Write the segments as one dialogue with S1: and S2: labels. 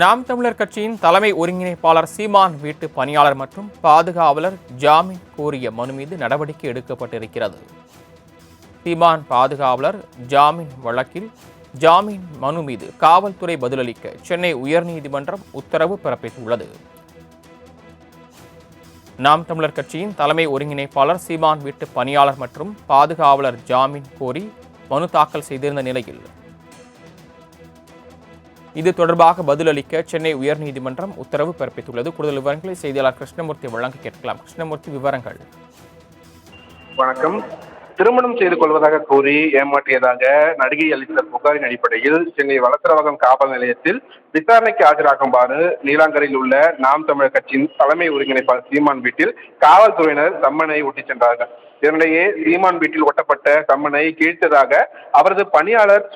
S1: நாம் தமிழர் கட்சியின் தலைமை ஒருங்கிணைப்பாளர் சீமான் வீட்டு பணியாளர் மற்றும் பாதுகாவலர் ஜாமீன் கோரிய மனு மீது நடவடிக்கை எடுக்கப்பட்டிருக்கிறது. சீமான் பாதுகாவலர் ஜாமீன் வழக்கில் ஜாமீன் மனு மீது காவல்துறை பதிலளிக்க சென்னை உயர்நீதிமன்றம் உத்தரவு பிறப்பித்துள்ளது. நாம் தமிழர் கட்சியின் தலைமை ஒருங்கிணைப்பாளர் சீமான் வீட்டு பணியாளர் மற்றும் பாதுகாவலர் ஜாமீன் கோரி மனு தாக்கல் செய்திருந்த நிலையில் இது தொடர்பாக பதிலளிக்க சென்னை உயர்நீதிமன்றம் உத்தரவு பிறப்பித்துள்ளது. கூடுதல் விவரங்களை செய்தியாளர் கிருஷ்ணமூர்த்தி வழங்க கேட்கலாம். கிருஷ்ணமூர்த்தி, விவரங்கள்.
S2: வணக்கம். திருமணம் செய்து கொள்வதாக கூறி ஏமாற்றியதாக நடிகை அளித்த புகாரின் அடிப்படையில் சென்னை வளசரவாக்கம் காவல் நிலையத்தில் விசாரணைக்கு ஆஜராகுமாறு நீலாங்கரையில் உள்ள நாம் தமிழர் கட்சியின் தலைமை ஒருங்கிணைப்பாளர் சீமான் வீட்டில் காவல்துறையினர் சம்மனை ஒட்டிச் சென்றார்கள். இதனிடையே சீமான் வீட்டில் ஒட்டப்பட்ட சம்மனை கீழ்த்ததாக அவரது பணியாளர்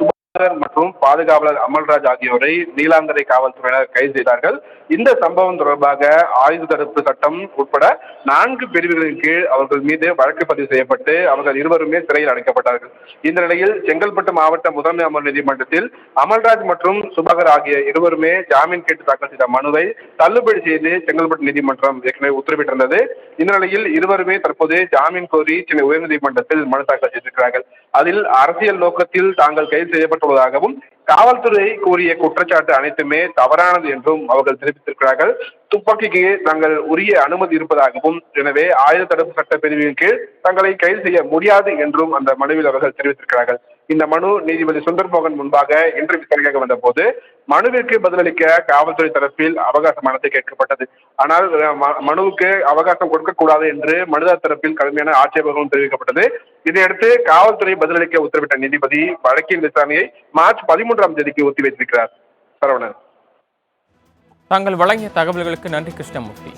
S2: மற்றும் பாதுகாவலர் அமல்ராஜ் ஆகியோரை நீலாங்கரை காவல்துறையினர் கைது செய்தார்கள். இந்த சம்பவம் தொடர்பாக ஆயுத தடுப்பு சட்டம் உட்பட 4 பிரிவுகளின் கீழ் அவர்கள் மீது வழக்கு பதிவு செய்யப்பட்டு அவர்கள் இருவருமே சிறையில் அடைக்கப்பட்டார்கள். இந்த நிலையில் செங்கல்பட்டு மாவட்ட முதன்மை அமர்வு நீதிமன்றத்தில் அமல்ராஜ் மற்றும் சுபாகர் ஆகிய இருவருமே ஜாமீன் கேட்டு தாக்கல் செய்த மனுவை தள்ளுபடி செய்து செங்கல்பட்டு நீதிமன்றம் ஏற்கனவே உத்தரவிட்டிருந்தது. இந்த நிலையில் இருவருமே தற்போது ஜாமீன் கோரி சென்னை உயர்நீதிமன்றத்தில் மனு தாக்கல் செய்திருக்கிறார்கள். அதில் அரசியல் நோக்கத்தில் தாங்கள் கைது செய்யப்பட்டுள்ளதாகவும் காவல்துறை கூறிய குற்றச்சாட்டு அனைத்துமே தவறானது என்றும் அவர்கள் தெரிவித்திருக்கிறார்கள். துப்பாக்கிக்கு தங்கள் உரிய அனுமதி இருப்பதாகவும், எனவே ஆயுத தடுப்பு சட்ட பிரிவின் கீழ் தங்களை கைது செய்ய முடியாது என்றும் அந்த மனுவில் அவர்கள் தெரிவித்திருக்கிறார்கள். இந்த மனு நீதிபதி சுந்தர்மோகன் முன்பாக இன்று விசாரணையாக வந்த போது மனுவிற்கு பதிலளிக்க காவல்துறை தரப்பில் அவகாசமானது கேட்கப்பட்டது. ஆனால் மனுவுக்கு அவகாசம் கொடுக்கக்கூடாது என்று மனுதார் தரப்பில் கடுமையான ஆட்சேபங்களும் தெரிவிக்கப்பட்டது. இதையடுத்து காவல்துறை பதிலளிக்க உத்தரவிட்ட நீதிபதி வழக்கின் விசாரணையை மார்ச் 13ஆம் தேதிக்கு ஒத்திவைத்திருக்கிறார். சரவணன்,
S1: தாங்கள் வழங்கிய தகவல்களுக்கு நன்றி கிருஷ்ணமூர்த்தி.